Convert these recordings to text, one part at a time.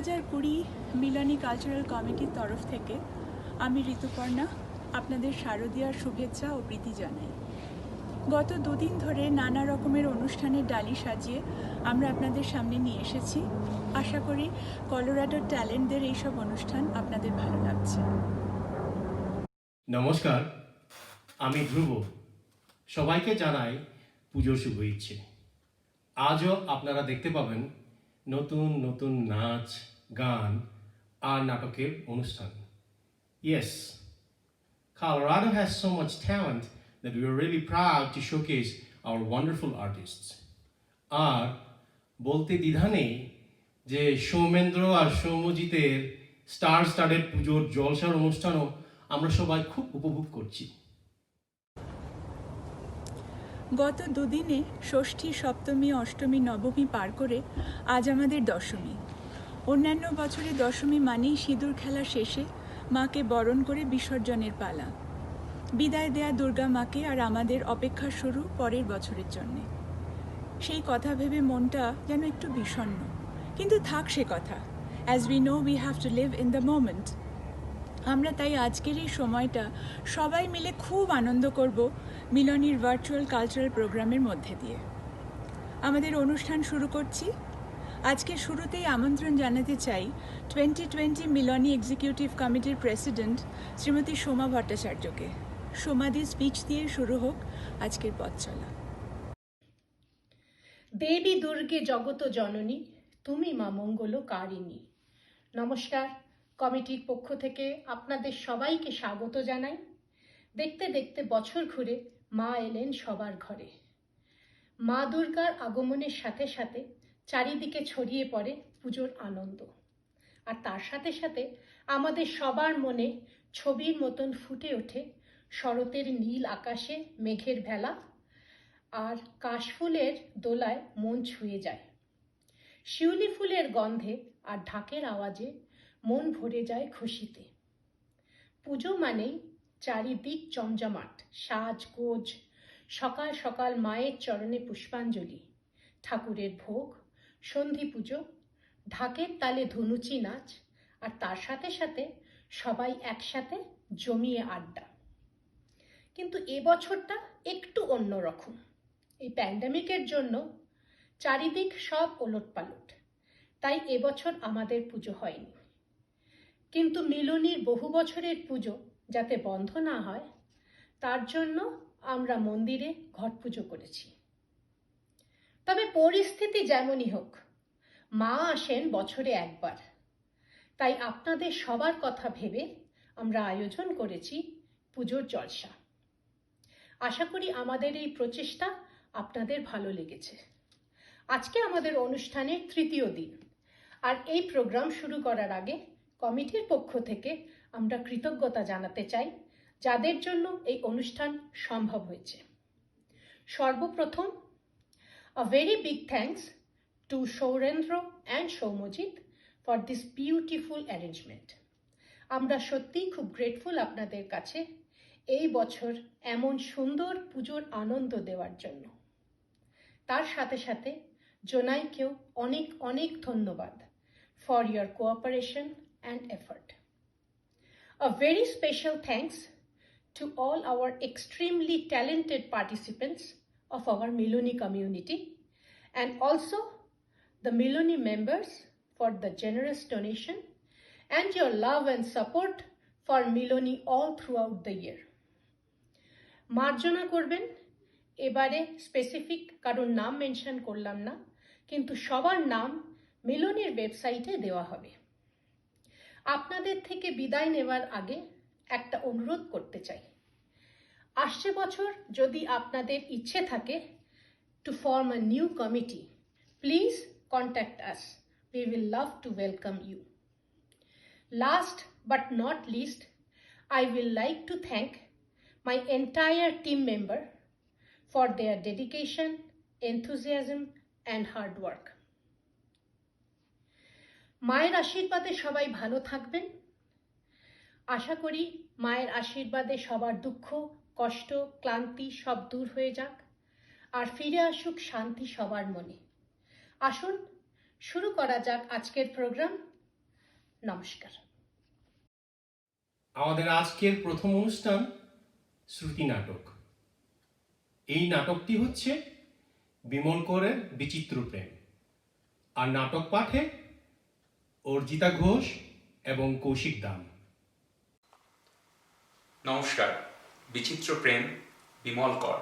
2020 মিলনী cultural কমিটির তরফ থেকে আমি ঋতুপর্ণা আপনাদের শারদীয়ার শুভেচ্ছা ও প্রীতি জানাই। গত দুদিন ধরে নানা রকমের অনুষ্ঠানের ডালি সাজিয়ে আমরা আপনাদের সামনে নিয়ে এসেছি। আশা করি কলোরাডোর ট্যালেন্টদের এইসব অনুষ্ঠান আপনাদের ভালো লাগছে। নমস্কার, আমি ধ্রুব। সবাইকে জানাই পুজোর শুভেচ্ছা। আজও আপনারা দেখতে পাবেন নতুন নতুন নাচ, গান আর নাটকের অনুষ্ঠান। Yes, Colorado has so much talent that we are really proud to showcase our wonderful artists. আর বলতে দ্বিধা নেই যে সৌমেন্দ্র আর সৌম্যজিতের স্টার স্টাডেড পুজোর জলসার অনুষ্ঠানও আমরা সবাই খুব উপভোগ করছি। গত দুদিনে ষষ্ঠী, সপ্তমী, অষ্টমী, নবমী পার করে আজ আমাদের দশমী। অন্যান্য বছরে দশমী মানেই সিঁদুর খেলা শেষে মাকে বরণ করে বিসর্জনের পালা। বিদায় দেয়া দুর্গা মাকে আর আমাদের অপেক্ষা শুরু পরের বছরের জন্যে। সেই কথা ভেবে মনটা যেন একটু বিষণ্ণ, কিন্তু থাক সে কথা। As we know we have to live in the moment. আমরা তাই আজকের এই সময়টা সবাই মিলে খুব আনন্দ করব মিলনীর ভার্চুয়াল কালচারাল প্রোগ্রামের মধ্যে দিয়ে। আমাদের অনুষ্ঠান শুরু করছি। আজকে শুরুতেই আমন্ত্রণ জানাতে চাই 2020 মিলনী এক্সিকিউটিভ কমিটির প্রেসিডেন্ট শ্রীমতী সোমা ভট্টাচার্যকে। সোমাদির স্পিচ দিয়ে শুরু হোক আজকের পথ চলা। দেবী দুর্গে জগত জননী, তুমি মা মঙ্গল কারিণী। নমস্কার, কমিটির পক্ষ থেকে আপনাদের সবাইকে স্বাগত জানাই। দেখতে দেখতে বছর ঘুরে মা এলেন সবার ঘরে। মা দুর্গার আগমনের সাথে সাথে চারিদিকে ছড়িয়ে পড়ে পুজোর আনন্দ, আর তার সাথে সাথে আমাদের সবার মনে ছবির মতন ফুটে ওঠে শরতের নীল আকাশে মেঘের ভেলা, আর কাশফুলের দোলায় মন ছুঁয়ে যায়। শিউলি ফুলের গন্ধে আর ঢাকের আওয়াজে মন ভরে যায় খুশিতে। পুজো মানেই চারিদিক জমজমাট, সাজগোজ, সকাল সকাল মায়ের চরণে পুষ্পাঞ্জলি, ঠাকুরের ভোগ, সন্ধি পুজো, ঢাকের তালে ধুনুচি নাচ, আর তার সাথে সাথে সবাই একসাথে জমিয়ে আড্ডা। কিন্তু এবছরটা একটু অন্যরকম। এই প্যান্ডেমিকের জন্য চারিদিক সব ওলটপালট, তাই এবছর আমাদের পুজো হয়নি। কিন্তু মিলনীর বহু বছরের পুজো যাতে বন্ধ না হয়, তার জন্য আমরা মন্দিরে ঘট পুজো করেছি। তবে পরিস্থিতি যেমনই হোক, মা আসেন বছরে একবার, তাই আপনাদের সবার কথা ভেবে আমরা আয়োজন করেছি পুজোর জলসা। আশা করি আমাদের এই প্রচেষ্টা আপনাদের ভালো লেগেছে। আজকে আমাদের অনুষ্ঠানের তৃতীয় দিন, আর এই প্রোগ্রাম শুরু করার আগে কমিটির পক্ষ থেকে আমরা কৃতজ্ঞতা জানাতে চাই যাদের জন্য এই অনুষ্ঠান সম্ভব হয়েছে। সর্বপ্রথম, a very big thanks to Saurendra and Soumojit for this beautiful arrangement. আমরা সত্যিই খুব গ্রেটফুল আপনাদের কাছে এই বছর এমন সুন্দর পুজোর আনন্দ দেওয়ার জন্য। তার সাথে সাথে জোনাইকেও অনেক অনেক ধন্যবাদ for your cooperation and effort. A very special thanks to all our extremely talented participants of our Miloni community, and also the Miloni members for the generous donation and your love and support for Miloni all throughout the year. মার্জনা করবেন, এবারে specific কারোর নাম mention করলাম না, কিন্তু সবার নাম মিলনীর ওয়েবসাইটে দেওয়া হবে। আপনাদের থেকে বিদায় নেওয়ার আগে একটা অনুরোধ করতে চাই। আসছে বছর যদি আপনাদের ইচ্ছে থাকে to form a new committee, please contact us. We will love to welcome you. Last but not least, I will like to thank my entire team member for their dedication, enthusiasm and hard work. মায়ের আশীর্বাদে সবাই ভালো থাকবেন। আশা করি মায়ের আশীর্বাদে সবার দুঃখ, কষ্ট, ক্লান্তি সব দূর হয়ে যাক, আর ফিরে আসুক শান্তি সবার মনে। আসুন শুরু করা যাক আজকের প্রোগ্রাম নমস্কার। আমাদের আজকের প্রথম অনুষ্ঠান শ্রুতি নাটক। এই নাটকটি হচ্ছে বিমল করের বিচিত্র প্রেম, আর নাটক পাঠে অর্জিতা ঘোষ এবং কৌশিক দাম। নমস্কার। বিচিত্র প্রেম বিমল কর,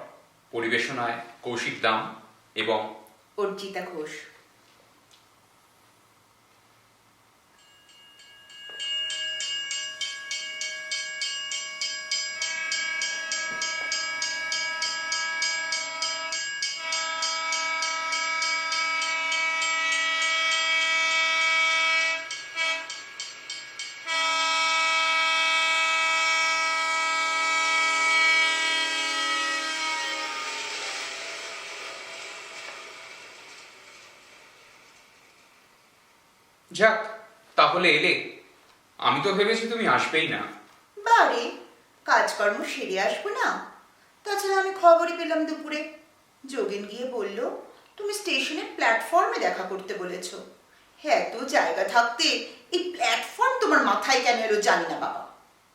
পরিবেশনায় কৌশিক দাম এবং অর্জিতা ঘোষ। যাক, তাহলে এলে। আমি তো ভেবেছি তুমি আসবেই না। বারে কাজকর্ম সেরে আসবো না? তাছাড়া আমি খবরই পেলাম দুপুরে যোগেন গিয়ে বলল তুমি স্টেশনের প্ল্যাটফর্মে দেখা করতে বলেছ। হ্যাঁ, তো জায়গা থাকতে এই প্ল্যাটফর্ম তোমার মাথায় কেন এলো জানি না বাবা।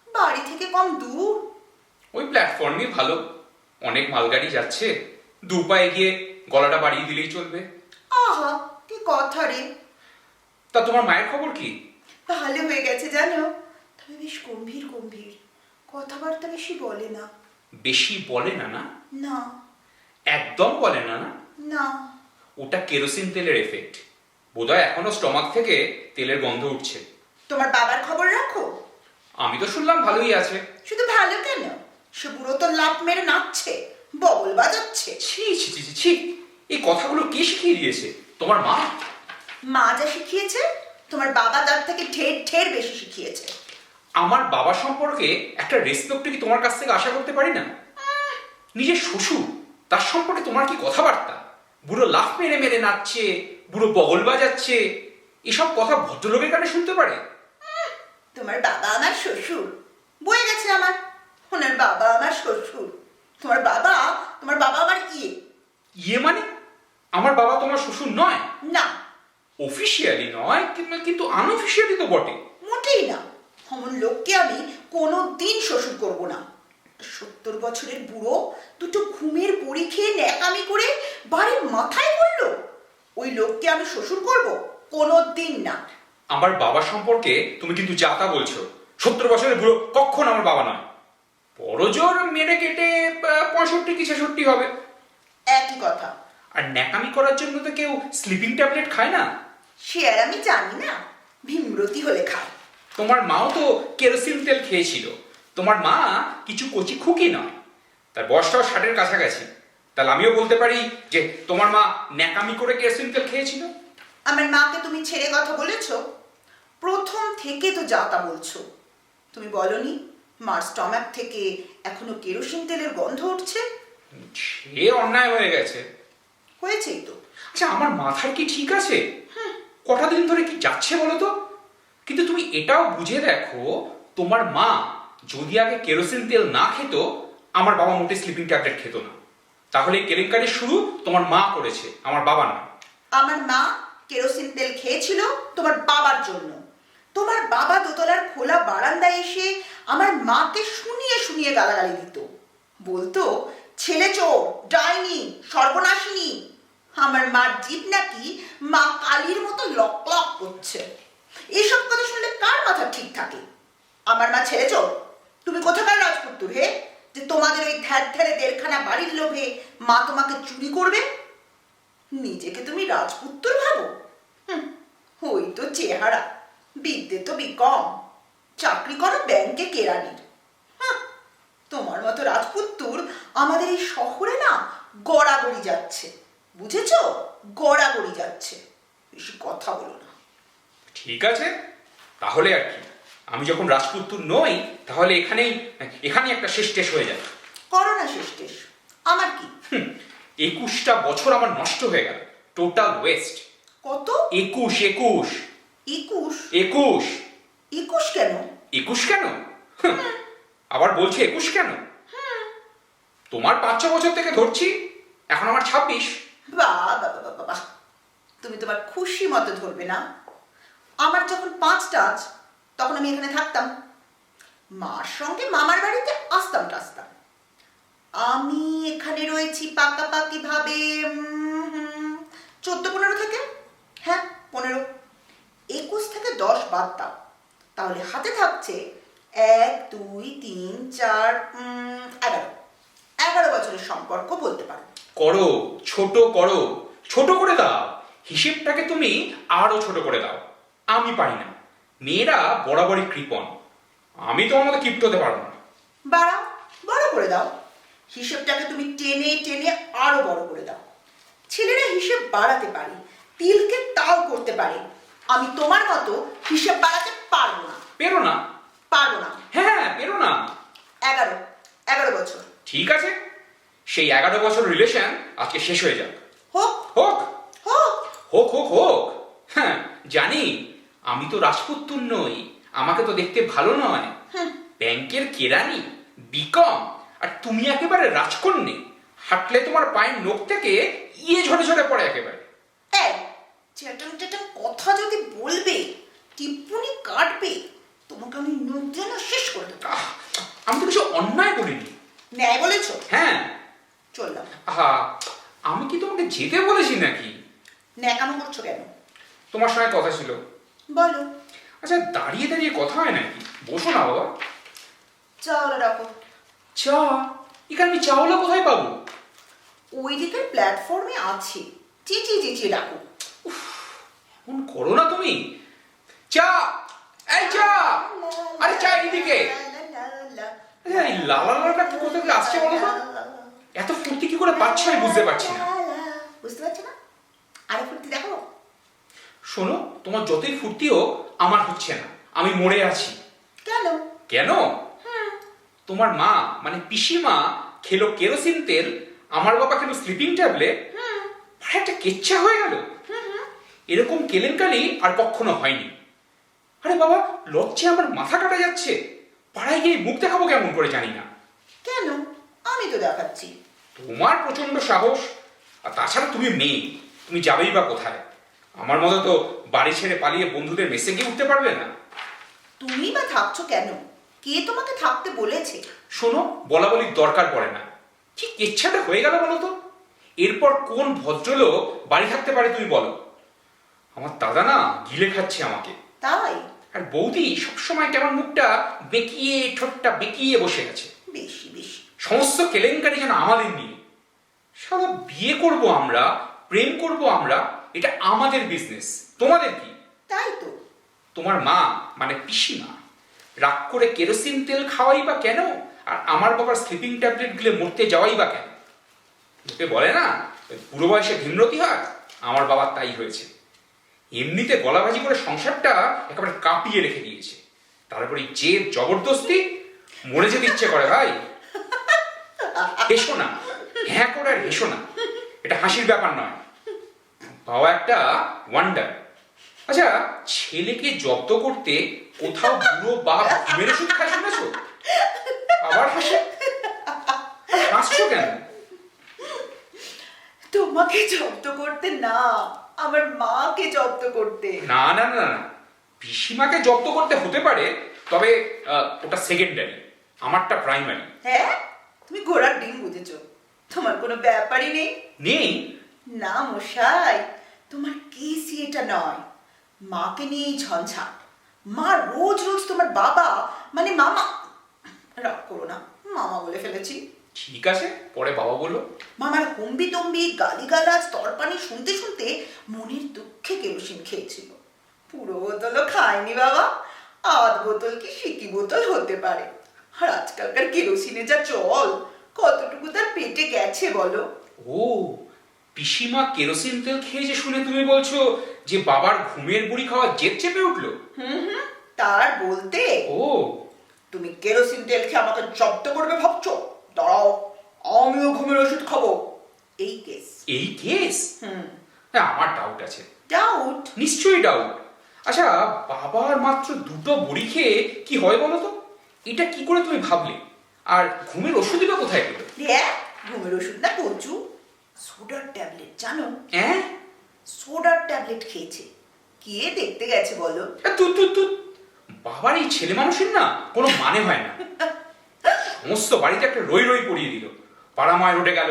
বাড়ি থেকে কম দূর? ওই প্ল্যাটফর্মই ভালো, অনেক মালগাড়ি যাচ্ছে, দু পায়ে গিয়ে গলাটা বাড়িয়ে দিলেই চলবে। আহা, কি কথা রে। তা তোমার মায়ের খবর কি? ভালো হয়ে গেছে জানো, তবে বেশ গম্ভীর গম্ভীর, কথাবার্তা বেশি বলে না। বেশি বলে না? না না একদম বলে না? না না। ওটা কেরোসিন তেলের এফেক্ট। বোধহয় এখনো স্টমাক থেকে তেলের গন্ধ উঠছে। তোমার বাবার খবর রাখো? আমি তো শুনলাম ভালোই আছে। শুধু ভালো কেন, সে বুড়ো তো লাফ মেরে নাচছে, বগল বাজাচ্ছে। ছি ছি ছি ছি ছি, এই কথাগুলো কে শিখিয়ে দিয়েছে? তোমার মা? মা যা শিখিয়েছে তোমার বাবা তার থেকে ঢের ঢের বেশি শিখিয়েছে। আমার বাবা সম্পর্কে একটা রেসপেক্ট কি তোমার কাছ থেকে আশা করতে পারি না? নিজের শ্বশুর, তার সম্পর্কে তোমার কি কথাবার্তা? বুড়ো লাফ মেরে মেরে নাচছে, বুড়ো বগল বাজাচ্ছে, এসব কথা ভদ্রলোকের কানে শুনতে পারে? তোমার বাবা আমার শ্বশুর, বয়ে গেছে আমার। ওনার বাবা আমার শ্বশুর, তোমার বাবা আমার ইয়ে। ইয়ে মানে? আমার বাবা তোমার শ্বশুর নয়? না, অফিসিয়ালি নয়, কিন্তু আনঅফিসিয়ালি তো বটে। মোটেই না। অমন লোককে আমি কোনোদিন শ্বশুর করব না। 70 বছরের বুড়ো দুটো ঘুমের বড়ি খেয়ে ন্যাকামি করে বাড়ির মাথায় পড়লো, ওই লোককে আমি শ্বশুর করব? কোনোদিন না। আমার বাবা সম্পর্কে তুমি কিন্তু যা তা বলছো। 70 বছরের বুড়ো কখন আমার বাবা নয়। বড় জোর মেরে কেটে 65 কি 66 হবে। একই কথা। আর ন্যাকামি করার জন্য তো কেউ স্লিপিং ট্যাবলেট খায় না। সে আর আমি জানি না, ভীমরতি হলে খায়। তোমার মাও তো কেরোসিন তেল খেয়েছিল। তোমার মা কিছু কচি খুকি নয়, তার বয়সটাও 60-এর কাছাকাছি। তাহলে আমিও বলতে পারি যে তোমার মা ন্যাকামি করে কেরোসিন তেল খেয়েছিল। আমার মাকে তুমি ছেড়ে কথা বলেছো? প্রথম থেকে তো যা তা বলছো। তুমি বলনি মার স্টমাক থেকে এখনো কেরোসিন তেলের গন্ধ উঠছে? সে অন্যায় হয়ে গেছে। হয়েছেই তো। আচ্ছা, আমার মাথার কি ঠিক আছে? কটা দিন ধরে কি যাচ্ছে বলো তো? কিন্তু তুমি এটাও বুঝে দেখো, তোমার মা যদি আগে কেরোসিন তেল না খেত, আমার বাবা মোটে স্লিপিং ট্যাবলেট খেত না। তাহলে কেলেঙ্কারির শুরু তোমার মা করেছে, আমার বাবা না। আমার মা কেরোসিন তেল খেয়েছিল তোমার বাবার জন্য। তোমার বাবা দোতলার খোলা বারান্দায় এসে আমার মাকে শুনিয়ে শুনিয়ে গালাগালি দিত, বলতো ছেলে চোর, ডাইনি, সর্বনাশিনী। আমার মার জিভ নাকি মা কালীর মতো লক লক করছে। এসব কথা শুনলে কার মাথা ঠিক থাকে? আমার মা ছেলে চোর? তুমি কোথাকার রাজপুত্র হে, যে তোমাদের ওই ধ্যার ধ্যারে 1.5খানা বাড়ির লোভে মা তোমাকে চুরি করবে? নিজেকে তুমি রাজপুত্র ভাবো? ওই তো চেহারা, বিদ্যে তো বিকম, চাকরি করো ব্যাংকে কেরানির। তোমার মতো রাজপুত্তুর আমাদের এই শহরে না গড়াগড়ি যাচ্ছে, বুঝেছ? গড়াগড়ি যাচ্ছে। বেশি কথা বলো না। ঠিক আছে, তাহলে আর কি, আমি যখন রাজপুত্র নই, তাহলে এখানেই একটা শেষ টেস হয়ে যায়। করো না শেষ টেস, আমার কি? 21টা বছর আমার নষ্ট হয়ে গেল, টোটাল ওয়েস্ট। কত? 21। 21? 21 21 কেন? 21 কেন? আবার বলছে 21 কেন? তোমার 5-6 বছর থেকে ধরছি, এখন আমার 26। বাহ, তুমি তোমার খুশি মতো ধরবে না। আমার যখন 5 টাচ তখন আমি এখানে থাকতাম, মার সঙ্গে মামার বাড়িতে আসতাম টাসতাম। আমি এখানে রয়েছি পাকাপাকি ভাবে 14-15 থেকে, হ্যাঁ 15, 21 থেকে 10 বাদ দাও, তাহলে হাতে থাকছে 1 2 3 4 11 বছরের সম্পর্ক বলতে পারো। করো, ছোট করো, ছোট করে দাও, হিসেবটাকে তুমি আরো ছোট করে দাও। আমি পারি না, মেয়েরা বরাবরই কৃপণ, আমি তোমার মতো কিপ্ট হতে পারবো না। বাড়াও, বড় করে দাও, হিসেবটাকে তুমি টেনে টেনে আরো বড় করে দাও। ছেলেরা হিসেব বাড়াতে পারে, তিলকে তাও করতে পারে, আমি তোমার মতো হিসেব বাড়াতে পারবো না। পেরো না? পারবো না। হ্যাঁ, পেরো না। 11 বছর। ঠিক আছে, সেই 11 বছর রিলেশন আজকে শেষ হয়ে যাক। হোক হোক হোক। হোক হোক হোক। হ্যাঁ জানি, আমি তো রাজপুত্তুর নই, আমাকে তো দেখতে ভালো নয়। ব্যাংকের কেরানি, বিকম, আর তুমি একেবারে রাজকন্যে, হাঁটলে তোমার পায়ের নখ থেকে ইয়ে ঝরে ঝরে পড়ে একেবারে। এই চেটন চেটন কথা যদি বলবে, টিপ্পনি কাটবে, তোমাকে আমি নখ দিয়ে না শেষ করে দেবো। আমি তো কিছু অন্যায় করিনি। ন্যায় বলেছো? হ্যাঁ। চললাম। আহা, আমি কি তোমাকে যেতে বলেছি নাকি? ন্যাকামো করছো কেন? তোমার সঙ্গে কথা ছিল। বলো। আচ্ছা, দাঁড়িয়ে দাঁড়িয়ে কথা হয় নাকি? বসো না বাবা। চাওলা রাখো। চা? এখানে আমি চাওলা কোথায় পাবো? ওই দিকের প্ল্যাটফর্মে আছে, চিচি রাখো। এমন করো না তুমি। চা, এই চা, আরে চা এইদিকে। আচ্ছা, এই লালালাটা কোথা থেকে আসছে বলো তো? এত ফুর্তি কি করে পাচ্ছ আমি বুঝতে পারছি না। বুঝতে পারছো না? আরে ফুর্তি দেখো। শোনো, তোমার যতই ফুর্তি হোক আমার হচ্ছে না, আমি মরে আছি। কেন? কেন? তোমার মা মানে পিসিমা খেলো কেরোসিন তেল, আমার বাবা খেলো স্লিপিং ট্যাবলেট, আর একটা কেচ্ছা হয়ে গেল। এরকম কেলেঙ্কারি আর কখনো হয়নি। আরে বাবা, লজ্জে আমার মাথা কাটা যাচ্ছে, পাড়ায় গিয়ে মুখ দেখাবো কেমন করে জানি না। কেন? আমি তো দেখাচ্ছি। তোমার প্রচন্ড সাহস, আর তাছাড়া তুমি মেয়ে, তুমি যাবেই বা কোথায়? আমার মতো তো বাড়ি ছেড়ে পালিয়ে বন্ধুদের মেসে গিয়ে উঠতে পারবে না। তুমি বা থাকছো কেন? কে তোমাকে থাকতে বলেছে? শোনো, বলা বলির দরকার পড়ে না। কি কেচ্ছাটা হয়ে গেল বলো তো? এরপর কোন ভদ্রলোক বাড়ি থাকতে পারে তুমি বলো? আমার দাদা না গিলে খাচ্ছে আমাকে। তাই? আর বৌদি সবসময় কেমন মুখটা বেঁকিয়ে, ঠোঁটটা বেঁকিয়ে বসে গেছে। বেশি বেশি। সমস্ত কেলেঙ্কারি যেন আমাদের নিয়ে। সারা বিয়ে করব আমরা, প্রেম করব আমরা, এটা আমাদের বিজনেস, তোমাদের কি? তাই তো। তোমার মা মানে পিসিমা রাগ করে কেরোসিন তেল খাওয়াই বা কেন, আর আমার বাবার স্লিপিং ট্যাবলেট গুলো মরতে যাওয়াই বা কেন? লোকে বলে না বুড়ো বয়সে ভীমরতি হয়, আমার বাবার তাই হয়েছে। এমনিতে গলাবাজি করে সংসারটা একেবারে কাঁপিয়ে রেখে দিয়েছে, তারপরে যে জবরদস্তি মরে যেতে ইচ্ছে করে ভাই। হেসো না, হ্যাঁ করে আর হেসো না, এটা হাসির ব্যাপার নয়। বাবা একটা ওয়ান্ডার। আচ্ছা, ছেলেকে জব্দ করতে কোথাও বুড়ো বাপ ঘুমের ওষুধ খায় শুনেছো? আবার হাসে, হাসছো কেন? তোমাকে জব্দ করতে না, আমার মাকে জব্দ করতে। না না না না, পিসিমাকে জব্দ করতে হতে পারে, তবে ওটা সেকেন্ডারি, আমারটা প্রাইমারি। হ্যাঁ, তুমি ঘোড়ার ডিম বুঝেছো, তোমার কোনো ব্যাপারই নেই। নেই? না মশাই, তোমার কেসই এটা নয়। মাকে নিয়েই ঝঞ্ঝাট। মা রোজ রোজ তোমার বাবা মানে মামা, রাগ করো না, মামা বলে ফেলেছি। ঠিক আছে, পরে বাবা বললো। মামার হম্বি তম্বি গালিগালাজ তরপানি শুনতে শুনতে মনের দুঃখে কেরোসিন খেয়েছিল। পুরো বোতলও খায়নি বাবা, আধ বোতল কি সিকি বোতল হতে পারে। আর আজকালকার কেরোসিনে যা চল, কতটুকু তার পেটে গেছে বলো? ও, পিসিমা কেরোসিন তেল খেয়েছে শুনে তুমি বলছো যে বাবার ঘুমের বুড়ি খাওয়া জেদ চেপে উঠলো? তার বলতে ও, তুমি কেরোসিন তেল খেয়ে আমাকে জব্দ করবে ভাবছো? দাঁড়াও, আমিও ঘুমের ওষুধ খাবো। এই কেস। এই কেস? হ্যাঁ, আমার ডাউট আছে। ডাউট? নিশ্চয়ই ডাউট। আচ্ছা, বাবার মাত্র 2টো বড়ি খেয়ে কি হয় বলো তো? এটা কি করে তুমি ভাবলে? আর ঘুমের ওষুধই বা কোথায় পেলো? ঘুমের ওষুধ না কচু, সোডার ট্যাবলেট জানো? হ্যাঁ, সোডার ট্যাবলেট খেয়েছে। কে দেখতে গেছে বলো? তুই বাবার এই ছেলে মানুষের না কোনো মানে হয় না। সমস্ত বাড়িতে একটা রই রই পড়িয়ে দিল। পাড়ামায় রোডে গেল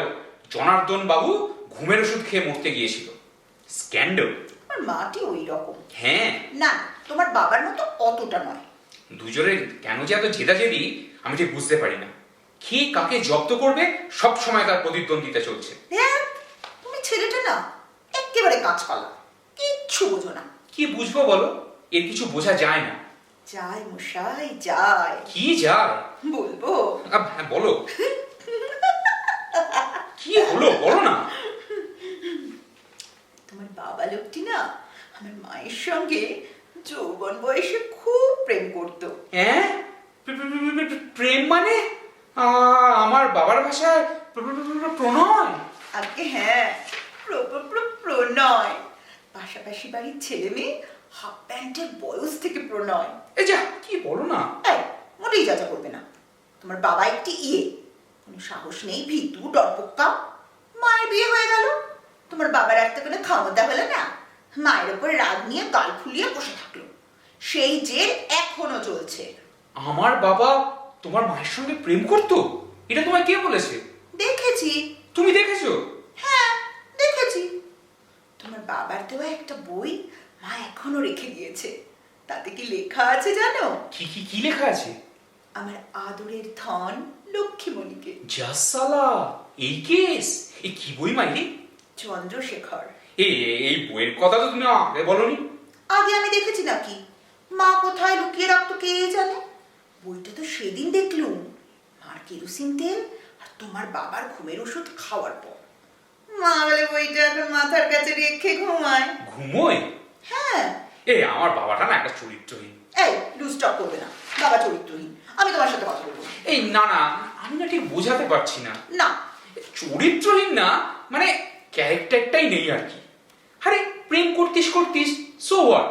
জনার্দন বাবু ঘুমের ওষুধ খেয়ে মরতে গিয়েছিল। স্ক্যান্ডাল। আমার মাটি ওই রকম। হ্যাঁ, না, তোমার বাবার মতো অতটা নয়। দুজনের কেন যে এত জেদাজেদি আমি ঠিক বুঝতে পারি না। কে কাকে জব্দ করবে সব সময় তার প্রতিদ্বন্দ্বিতা চলছে। হ্যাঁ, তুমি ছেলেটা না একেবারে কাঁচকলা, কিচ্ছু বোঝো না। কি বুঝবো বলো? এর কিছু বোঝা যায় না। যায় মশাই যায়। কি যায়? বলবো? হ্যাঁ বলো। কি হলো বলো না। তোমার বাবা লোকটি না আমার মায়ের সঙ্গে যৌবন বয়সে খুব প্রেম করতো। হ্যাঁ, প্রেম মানে আমার বাবার ভাষায় প্রণয়। আগে হ্যাঁ, প্রণয়। পাশাপাশি বাড়ির ছেলে মেয়ে হাফ প্যান্টের বয়স থেকে প্রণয়। এই যা কি বলো না। এই, মোটেই যাচা করবে না। তোমার বাবা একটি কোনো সাহস নেই, ভীতু ডরপোক্কা। মায়ের বিয়ে হয়ে গেল, তোমার বাবার একটা কোনো ক্ষমতা হলো না, মায়ের উপর রাগ নিয়ে গাল ফুলিয়ে বসে থাকলো। সেই জের এখনো চলছে। আমার বাবা তোমার মায়ের সঙ্গে প্রেম করতো? এটা তোমায় কে বলেছে? দেখেছি। তুমি দেখেছো? হ্যাঁ, দেখেছি। তোমার বাবার দেওয়া একটা বই মা এখনো রেখে দিয়েছে। তাতে কি লেখা আছে জানো? কি কি কি লেখা আছে? আমার আদরের ধন লক্ষ্মীমণিকে। জাসালা, এই কেস! এই কি বই মাইরি? চন্দ্রশেখর। এই বইয়ের কথা তো তুমি আগে বলনি। আগে আমি দেখেছি নাকি? মা কোথায় লুকিয়ে রাখতো কে জানে। বইটা তো সেদিন দেখলুম, মার কেরোসিন তেল আর তোমার বাবার ঘুমের ওষুধ খাওয়ার পর। মা বলে বইটা এখন মাথার কাছে রেখে ঘুমায়। ঘুমোয়? হ্যাঁ। আমার বাবাটা না একটা চরিত্রহীন। এই লুজ টক করবে না, বাবা চরিত্রহীন। আমি তোমার সাথে কথা বলবো। না না, আমি না ঠিক বোঝাতে পারছি না। না, চরিত্রহীন না, মানে ক্যারেক্টারটাই নেই আর কি। আরে প্রেম করতিস সো হোয়াট?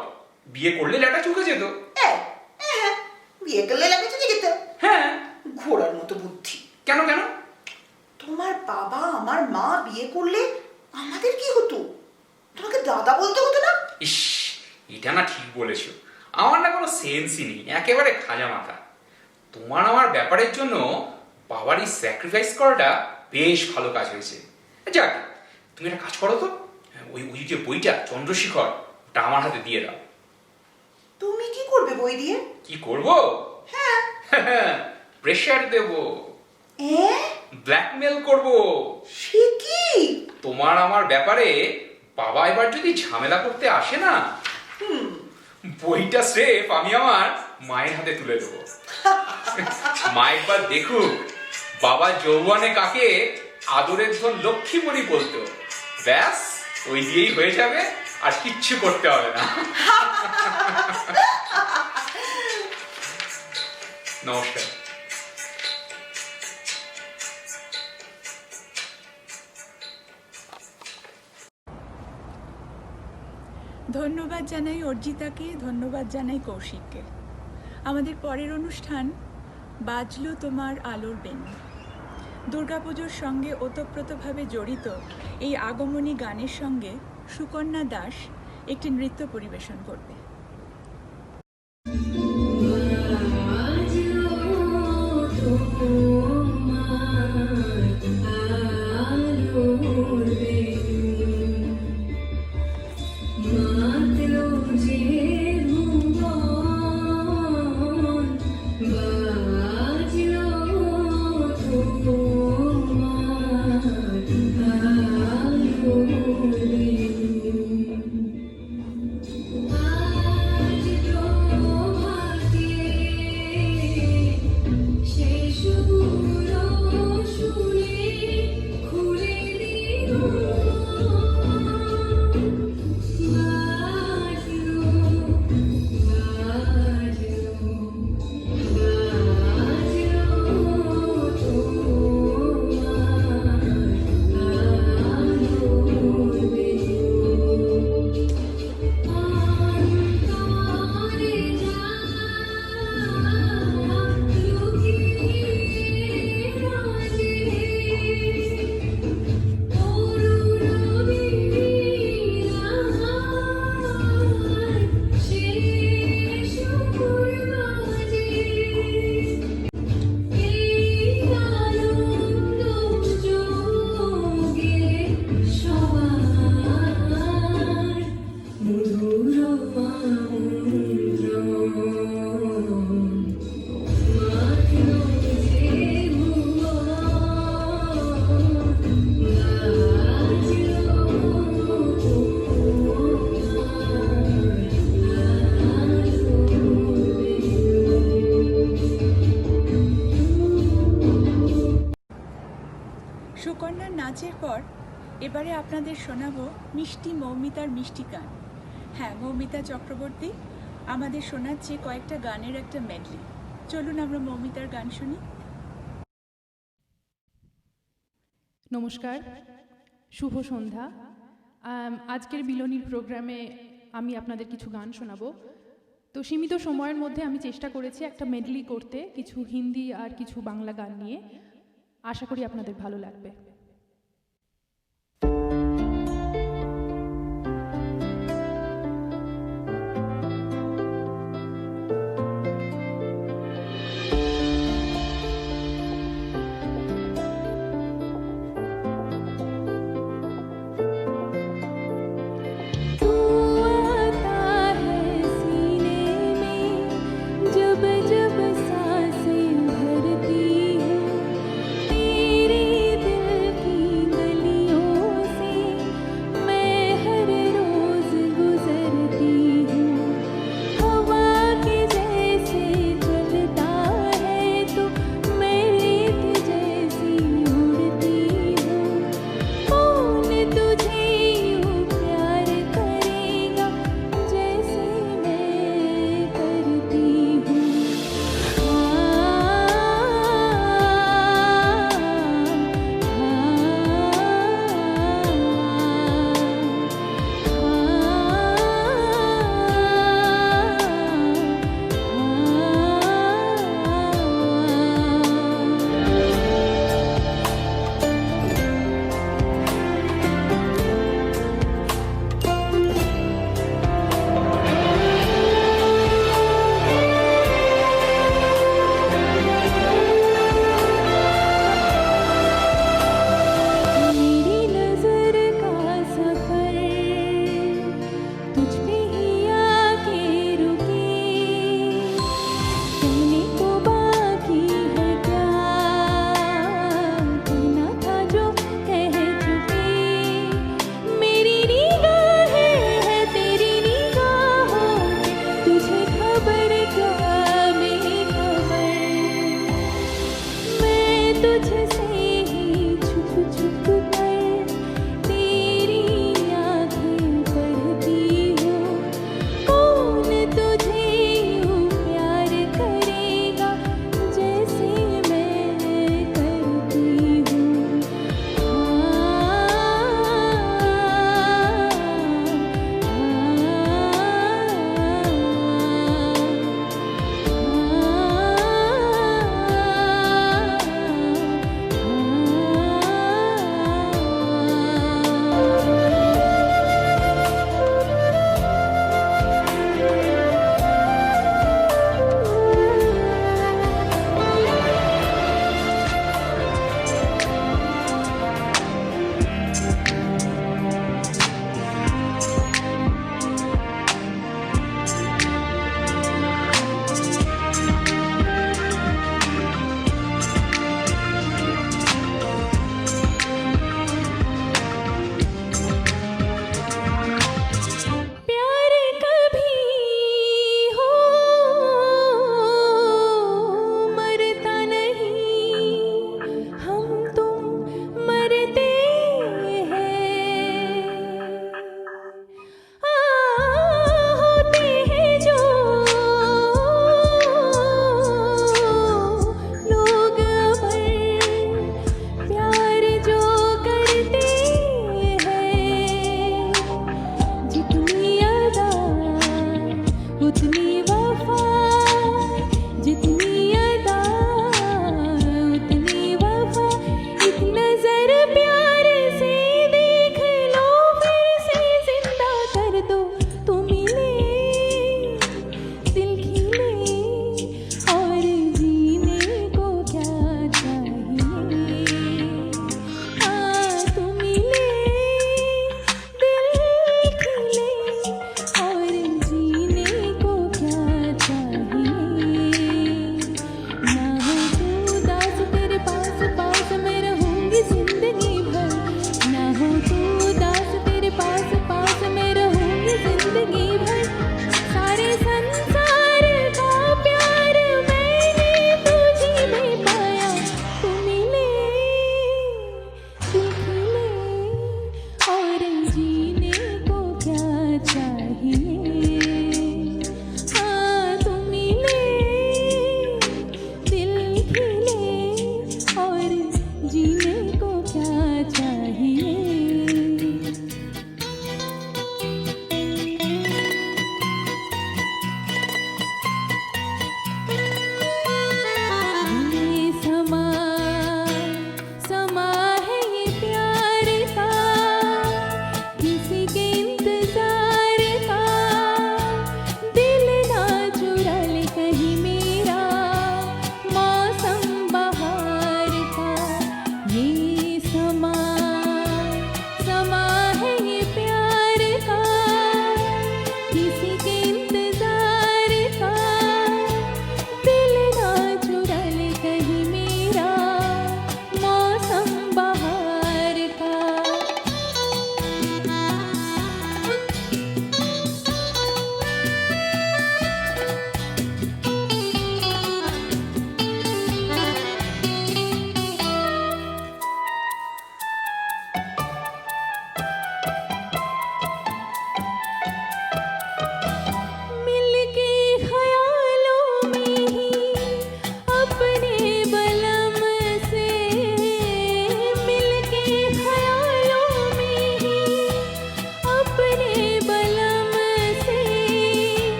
বিয়ে করলে লেটা চুকে যেত। হ্যাঁ, বিয়ে করলে লাগে চলে যেত। হ্যাঁ, ঘোড়ার মতো বুদ্ধি। কেন কেন? তোমার বাবা আমার মা বিয়ে করলে আমাদের কি হতো? তোমাকে দাদা বলতে হতো না? ইস, এটা না ঠিক বলেছো। আমার না কোনো সেন্সই নেই, একেবারে খাজা মাথা। তোমার আমার ব্যাপারের জন্য বাবারই স্যাক্রিফাইস করাটা বেশ ভালো কাজ হয়েছে। যাক, তুমি একটা কাজ করো তো, ওই যে বইটা চন্দ্রশেখর, ওটা আমার হাতে দিয়ে দাও। তুমি কি করবে বই দিয়ে? কি করবো? হ্যাঁ। প্রেশার দেব, ব্ল্যাকমেল করব। সে কি? তোমার আমার ব্যাপারে বাবা এবার যদি ঝামেলা করতে আসে না, বইটা স্রেফ আমি আমার মায়ের হাতে তুলে দেবো। মা একবার দেখুক বাবা যৌবনে কাকে আদরের ধন লক্ষ্মীমণি বলতো। ব্যাস, ওই দিয়েই হয়ে যাবে, আর কিচ্ছু করতে হবে না। নমস্কার। ধন্যবাদ জানাই অর্জিতাকে, ধন্যবাদ জানাই কৌশিককে। আমাদের পরের অনুষ্ঠান বাজলো তোমার আলোর বেণী। দুর্গাপুজোর সঙ্গে ওতপ্রোতভাবে জড়িত এই আগমনী গানের সঙ্গে সুকন্যা দাস একটি নৃত্য পরিবেশন করবে। Ah সুকন্যার নাচের পর এবারে আপনাদের শোনাবো মিষ্টি মৌমিতার মিষ্টি গান। হ্যাঁ, মৌমিতা চক্রবর্তী আমাদের শোনাচ্ছে কয়েকটা গানের একটা মেডলি। চলুন আমরা মৌমিতার গান শুনি। নমস্কার, শুভ সন্ধ্যা। আজকের বিলনীর প্রোগ্রামে আমি আপনাদের কিছু গান শোনাবো। তো সীমিত সময়ের মধ্যে আমি চেষ্টা করেছি একটা মেডলি করতে, কিছু হিন্দি আর কিছু বাংলা গান নিয়ে। আশা করি আপনাদের ভালো লাগবে। जब सांसें भरती है तेरे दिल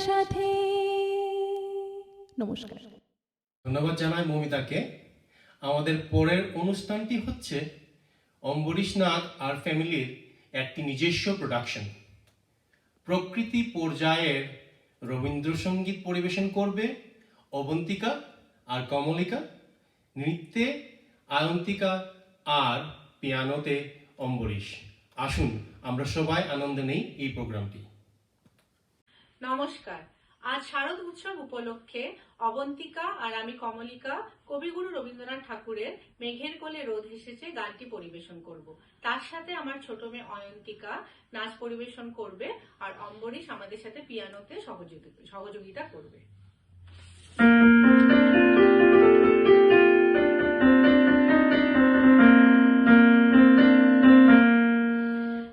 সাথে। নমস্কার। ধন্যবাদ জানাই মমিতাকে। আমাদের পরের অনুষ্ঠানটি হচ্ছে অম্বরীশ নাগ আর ফ্যামিলির একটি নিজস্ব প্রোডাকশন। প্রকৃতি পর্যায়ের রবীন্দ্রসঙ্গীত পরিবেশন করবে অবন্তিকা আর কমলিকা, নৃত্যে আয়ন্তিকা আর পিয়ানোতে অম্বরীশ। আসুন আমরা সবাই আনন্দ নেই এই প্রোগ্রামটি। নমস্কার। আজ শারদ উৎসব উপলক্ষে অবন্তিকা আর আমি কমলিকা কবিগুরু রবীন্দ্রনাথ ঠাকুরের মেঘের কোলে রোদ হেসেছে গানটি পরিবেশন করব। তার সাথে আমার ছোট মেয়ে অয়ন্তিকা নাচ পরিবেশন করবে আর অম্বরীশ আমাদের সাথে পিয়ানোতে সহযোগিতা করবে।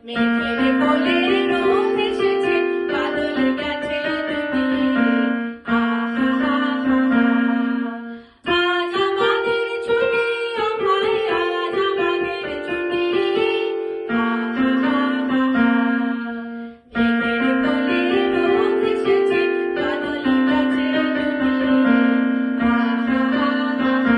মেঘের কোলে রোদ এসেছে, বাদল গেছে দুটি, আহা হা হা হা। আজ আমাদের ছুটি, ও ভাই আজ আমাদের ছুটি, আহা হা হা হা। মেঘের কোলে রোদ এসেছে, বাদল গেছে দুটি, আহা হা হা হা।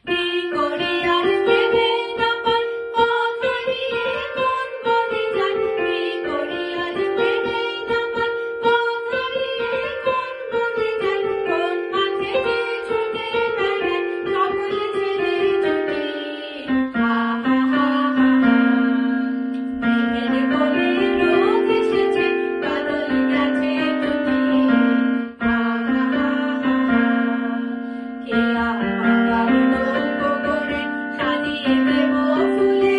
কি করি আর ভেবে না পাই, পথ হারিয়ে কোন বনে যাই, কি করি আর ভেবে না পাই, পথ হারিয়ে কোন বনে যাই, কোন মাঝে যে ছুটে বেড়াই সকল ছেলে ছুটি, আহা হা হা হা। মেঘের কোলে রোদ এসেছে, বাদল গেছে দুটি, আহা হা হা হা। কেয়া পাতার নৌকো গড়ে সাজিয়ে দেব ফুলে,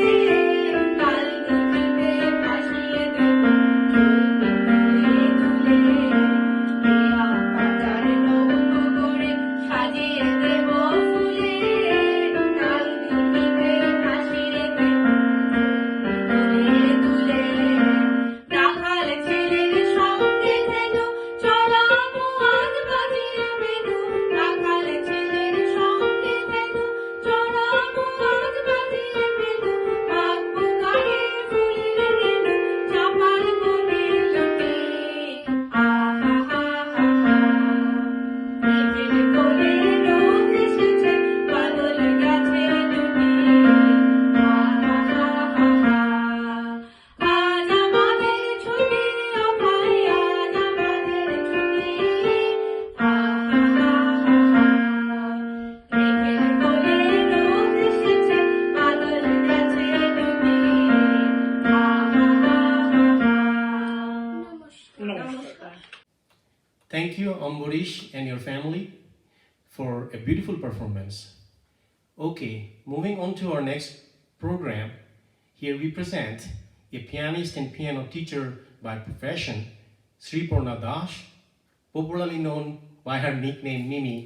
কাল দুটিতে ভাসিয়ে দেব চলবে দুলে দুলে। কেয়া পাতার নৌকো গড়ে সাজিয়ে দেব ফুলে, কাল দুটিতে ভাসিয়ে দেব চলবে দুলে দুলে। রাখাল ছেলের সঙ্গে যেন চড়াবো আজ বাজিয়ে বেনু, রাখাল ছেলের সঙ্গে যেন চড়াবো আজ বাজিয়ে বেনু, মাখবো গায়ে ফুলের রেণু, চাপার বনে লুটি, আহা হা হা হা। মেঘের কোলে রোদ এসেছে, বাদল গেছে দুটি, আহা হা হা হা। আজ আমাদের ছুটি, ও ভাই আজ আমাদের ছুটি, আহা হা হা হা। মেঘের কোলে রোদ এসেছে, বাদল গেছে দুটি, আহা হা হা হা। নমস্কার। Thank you, Ambarish and your family, for a beautiful performance. Okay, moving on to our next program. Here we present a pianist and piano teacher by profession, Sri Purna Das, popularly known by her nickname Mimi,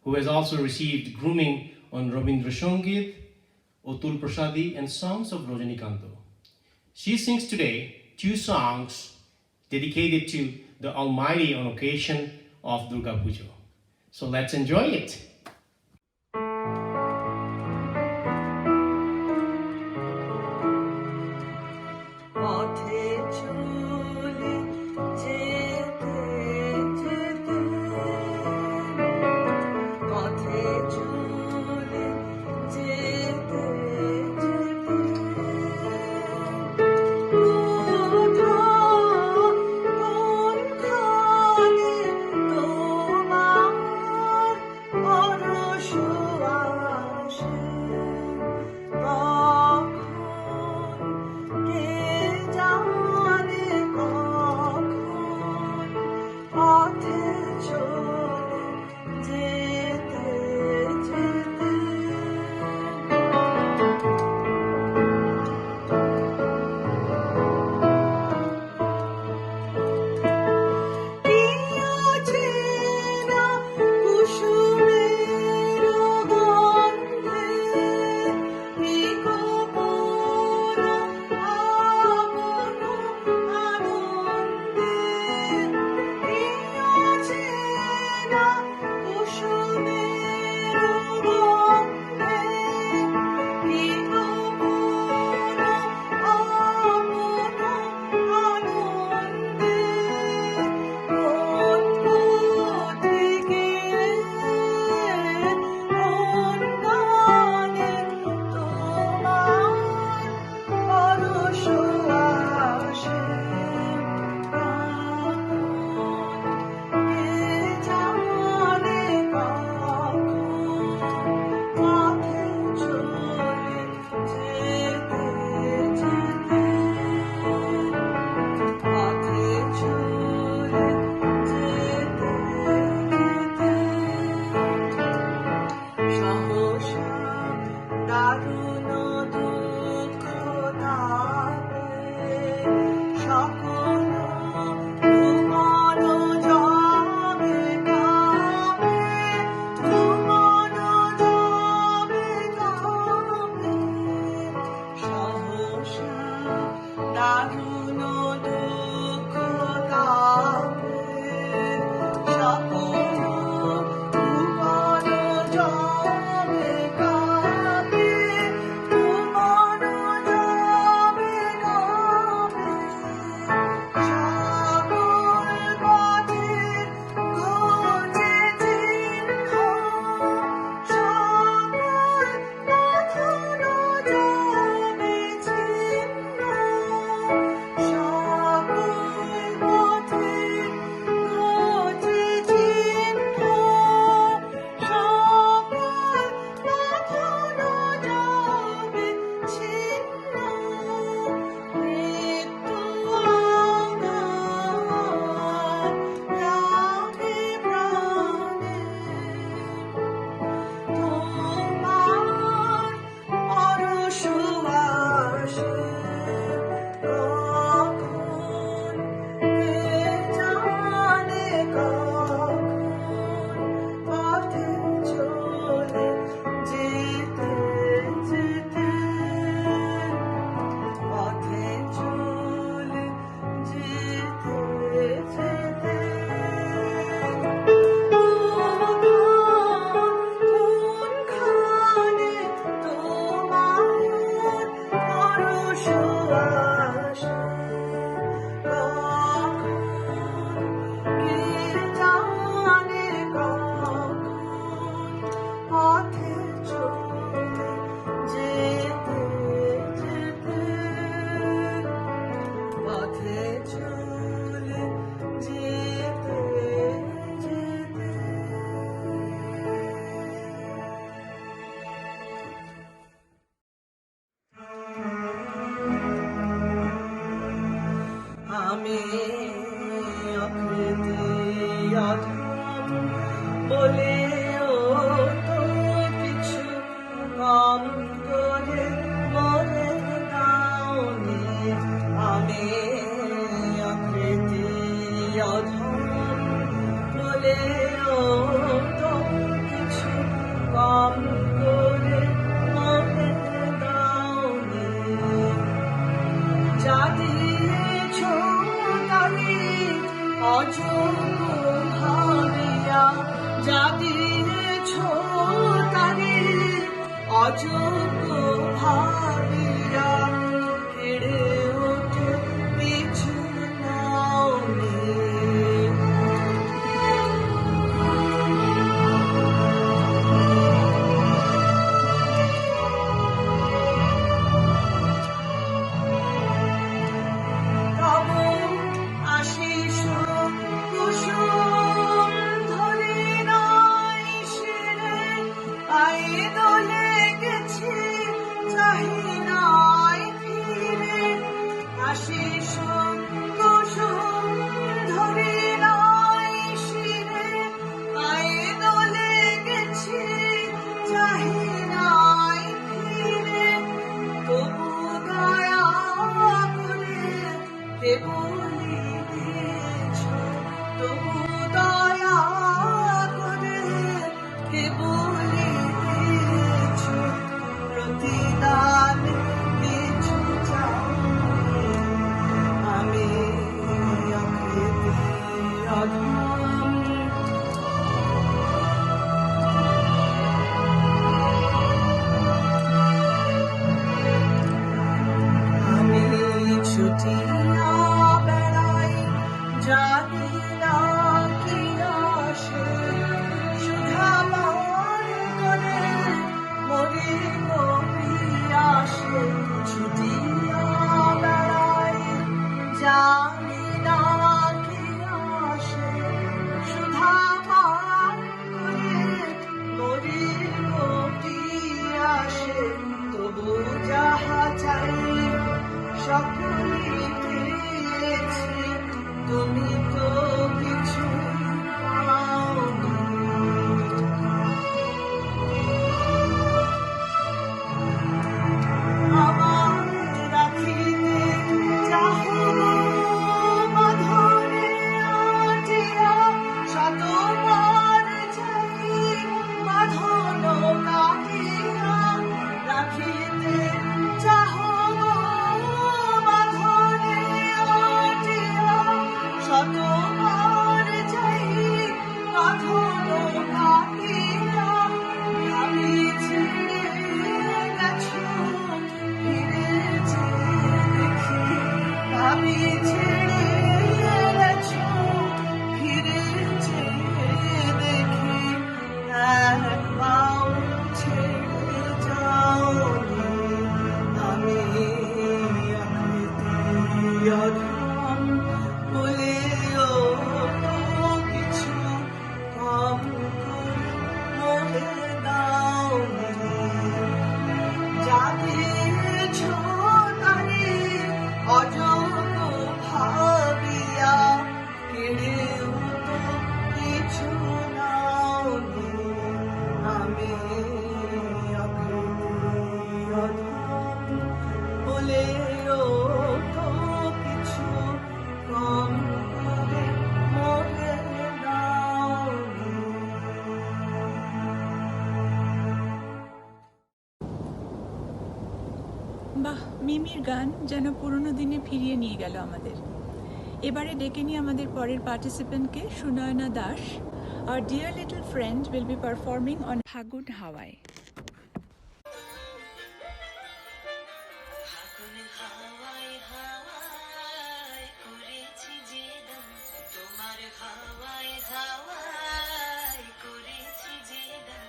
who has also received grooming on Rabindra Songit, Otul Prasadi, and songs of Rajanikanto. She sings today 2 songs dedicated to the Almighty on occasion of Durga Puja. So let's enjoy it. পথে চলে যেতে যেতে, পথে চলে যেতে যেতে, কোথায় কোনখানে তোমার অধম বলেও তো কিছু কম করে মরে দাওনি আমি আকৃতি অধম বলেও তো কিছু কম করে মরে দাওনি যা দিয়েছ তারি অযোগ্য ভাবিয়া যা দিয়েছ তারি অযোগ্য ভাবিয়া কেড়ে ওঠে পিছু নাওনি তব আশিস কুসুম ধরে নাই শিরে পায়ে দোলে গেছি চাহি নাই ফিরে আশিস কুসুম ধরে নাই শিরে পায়ে দোলে গেছি চাহি নাই ফিরে তবু দয়া করে কে বলিতেছ তবু দয়া করে কে বলিতেছ প্রতিদান কিছু চাওনি আমি আকৃতি অধম আমি ছুটিয়া বেড়াই জানি না কি আসে সুধা পান করে মরি গো পিয়াসে ছুটিয়া বেড়াই জানি না কি আসে সুধা পান করে মরি গো পিয়াসে তবু যাহা চাই সকলই পেয়েছি তুমি তো কিছু পাওনি আমার রাখিতে চাহো বাঁধনে আটিয়া শতবার যাই বাঁধন কাটিয়া রাখিতে চাহো বাঁধনে আটিয়া শতবার যাই বাঁধন কাটিয়া আমি ছেড়ে গেছো ফিরে যে দেখি আমি ছেড়ে গেছো ফিরে যে দেখি এক পাও ছেড়ে যাওনি আমি আকৃতি অধম বলেও তো কিছু কম করে মরে দাওনি যা দিয়েছ তারি অযোগ্য ভাবিয়া কেড়েও তো কিছু নাওনি আমি আকৃতি অধম বলেও তো কিছু কম করে মরে দাওনি বাহ, মিমির গান যেন পুরনো দিনে ফিরিয়ে নিয়ে গেল আমাদের। এবারে ডেকে নিয়ে আমাদের পরের পার্টিসিপেন্টকে Sunayana Das. Our dear little friend will be performing on ফাগুন হাওয়ায়। ফাগুন হাওয়ায় হাওয়ায় করেছি যে দান তোমার হাওয়ায় হাওয়ায় করেছি যে দান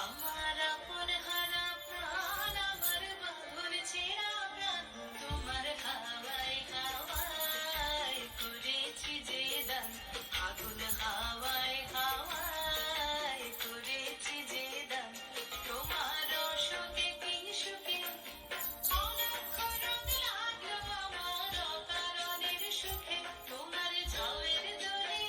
আমার আপন হারা প্রাণ আমার বাঁধন ছেঁড়া প্রাণ তোমার হাওয়ায় হাওয়ায় করেছি যে দান ফাগুন হাওয়ায় হাওয়ায় করেছি যে দান তোমার সুখে কি সুখে সুখে তোমার ঝাউয়ের দরে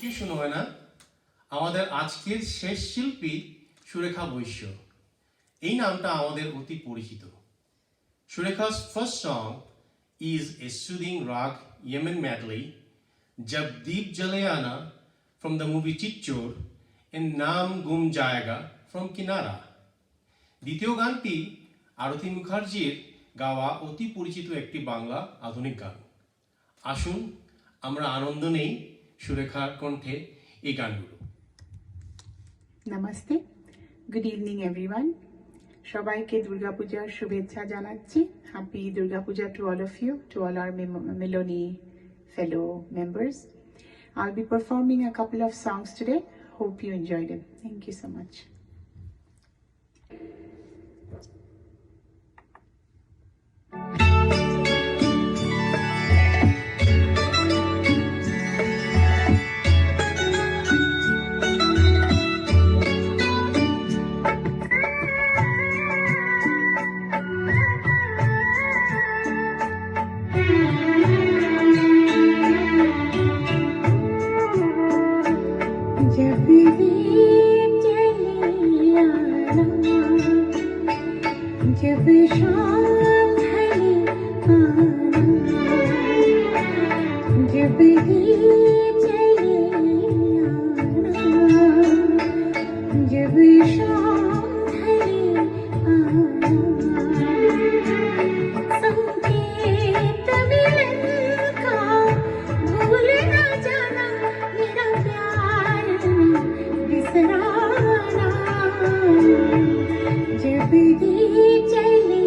কি শুনো না আমাদের আজকের শেষ শিল্পী সুরেখা বৈশ্য। এই নামটা আমাদের অতি পরিচিত। সুরেখা's first song is a soothing rock Yemen medley, Jab Deep Jale Aana from the movie Chichor and Naam Gum Jayega from Kinara. দ্বিতীয় গানটি আরতি মুখার্জির গাওয়া অতি পরিচিত একটি বাংলা আধুনিক গান। আসুন আমরা আনন্দ নেই সুরেখার কণ্ঠে এই গানগুলো। নমস্তে, গুড ইভিনিং এভরিওয়ান। সবাইকে দুর্গাপূজার শুভেচ্ছা জানাচ্ছি। Happy Durga Puja to all of you, to all our Meloni fellow members. I'll be performing a couple of songs today. Hope you enjoy them. Thank you so much. जब दीप जले आना, जब शाम ढले आना, जब दीप जले आना, जब शाम ढले आना, संकेत मिलन का भूल न जाना, मेरा प्यार बिसराना। जब दीप जले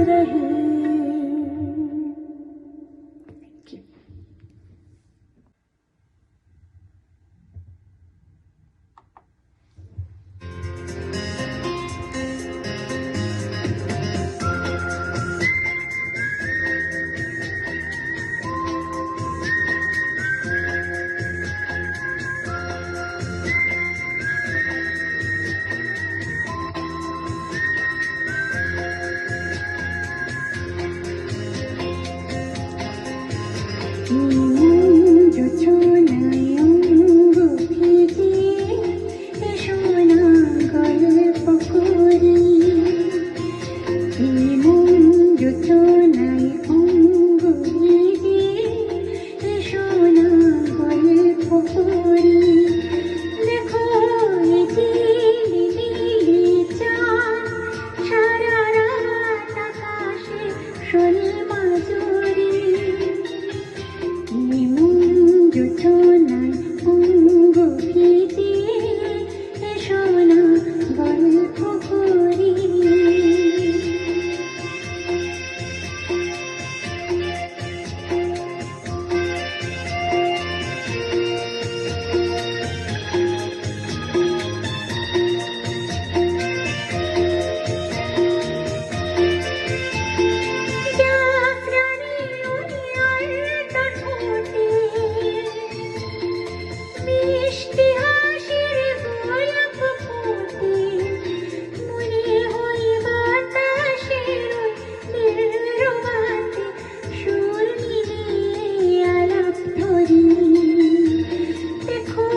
रहे। जो छोनाय অঙ্গ ভিজিয়ে সোনা গল্প করি। जो छोनाय অঙ্গ ভিজিয়ে সোনা গল্প করি। দেখো এই নীলি চাঁদ সারা রাত আকাশে শোনে মাধুরী। जो छोनाय অঙ্গ ভিজিয়ে সোনা গল্প করি। জাফরানি উনিয়ার তার ঠোঁটে মিষ্টি হাসির গোলাপ ফোটে। মনে হয় বাতাসের নির্বাতে সুর মিলিয়ে আলাপ ধরি। দেখো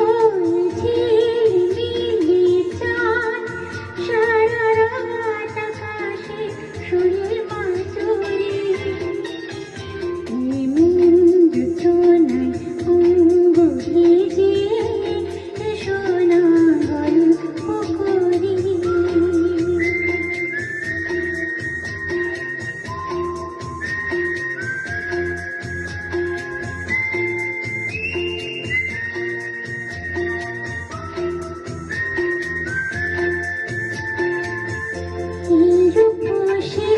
ঝিলমিলি চাঁদ সারা রাত আকাশে শোনে মাধুরী। जो छोनाय অঙ্গ ভিজিয়ে সোনা গল্প করি। রূপসী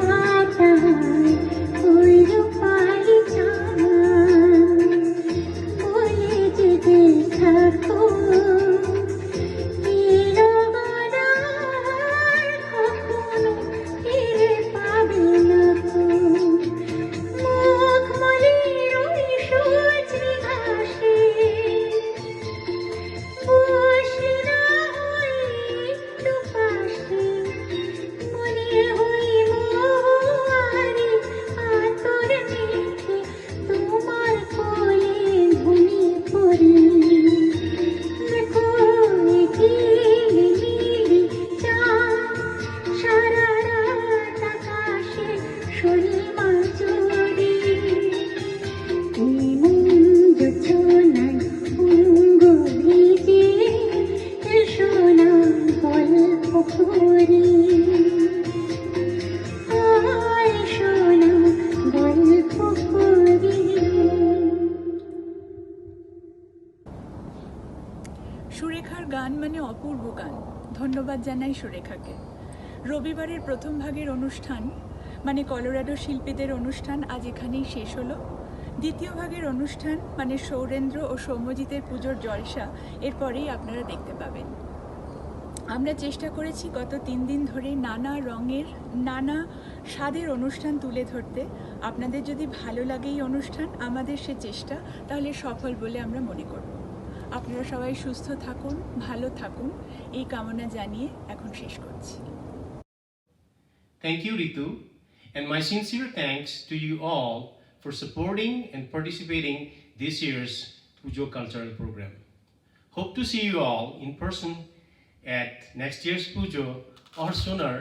রাতায় ওই রূপালি চাঁদ বলে যে দেখাকো এরগনার কখনো ফিরে পাবে না কো। মুখমলির ওই সজনি ঘাসে বসি না হই একটু পাশে। মনে হই মোহারি আতর মেখে তোমার কোলে ঘুমিয়ে পড়ি। দেখো ঝিলমিলি চাঁদ সারা রাত আকাশে শোনে মাধুরী। जो छोनाय অঙ্গ ভিজিয়ে সোনা গল্প করি। আয় সোনা গল্প করি। সুরেখার গান মানে অপূর্ব গান। ধন্যবাদ জানাই সুরেখাকে। রবিবারের প্রথম ভাগের অনুষ্ঠান মানে কলোরাডো শিল্পীদের অনুষ্ঠান আজ এখানেই শেষ হলো। দ্বিতীয় ভাগের অনুষ্ঠান মানে সৌরেন্দ্র ও সৌম্যজিতের পুজোর জলসা এরপরেই আপনারা দেখতে পাবেন। আমরা চেষ্টা করেছি গত 3 দিন ধরে নানা রঙের নানা স্বাদের অনুষ্ঠান তুলে ধরতে। আপনাদের যদি ভালো লাগে এই অনুষ্ঠান, আমাদের সে চেষ্টা তাহলে সফল বলে আমরা মনে করব। আপনারা সবাই সুস্থ থাকুন, ভালো থাকুন এই কামনা জানিয়ে এখন শেষ করছি। Thank you, Ritu, and my sincere thanks to you all for supporting and participating this year's Pujo Cultural Program. Hope to see you all in person at next year's Pujo or sooner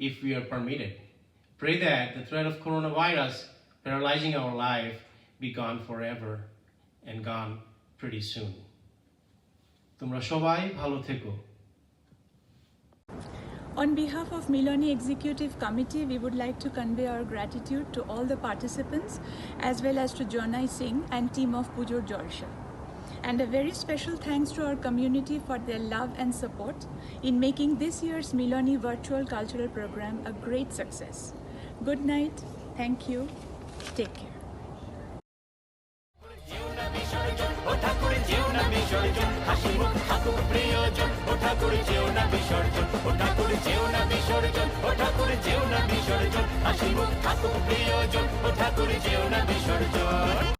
if we are permitted. Pray that the threat of coronavirus paralyzing our life be gone forever and gone pretty soon. তোমরা সবাই ভালো থেকো। On behalf of Miloni Executive Committee, we would like to convey our gratitude to all the participants as well as to Jonai Singh and team of Pujor Jalsha. And a very special thanks to our community for their love and support in making this year's Miloni virtual cultural program a great success. Good night, thank you, take care. ও ঠাকুর যেও না বিসর্জন, হাসি মুখ থাকুক প্রিয়জন, ও ঠাকুর যেও না বিসর্জন, ও ঠাকুর যেও না বিসর্জন, ও ঠাকুর যেও না বিসর্জন, হাসি মুখ থাকুক প্রিয়জন, ও ঠাকুর যেও না বিসর্জন।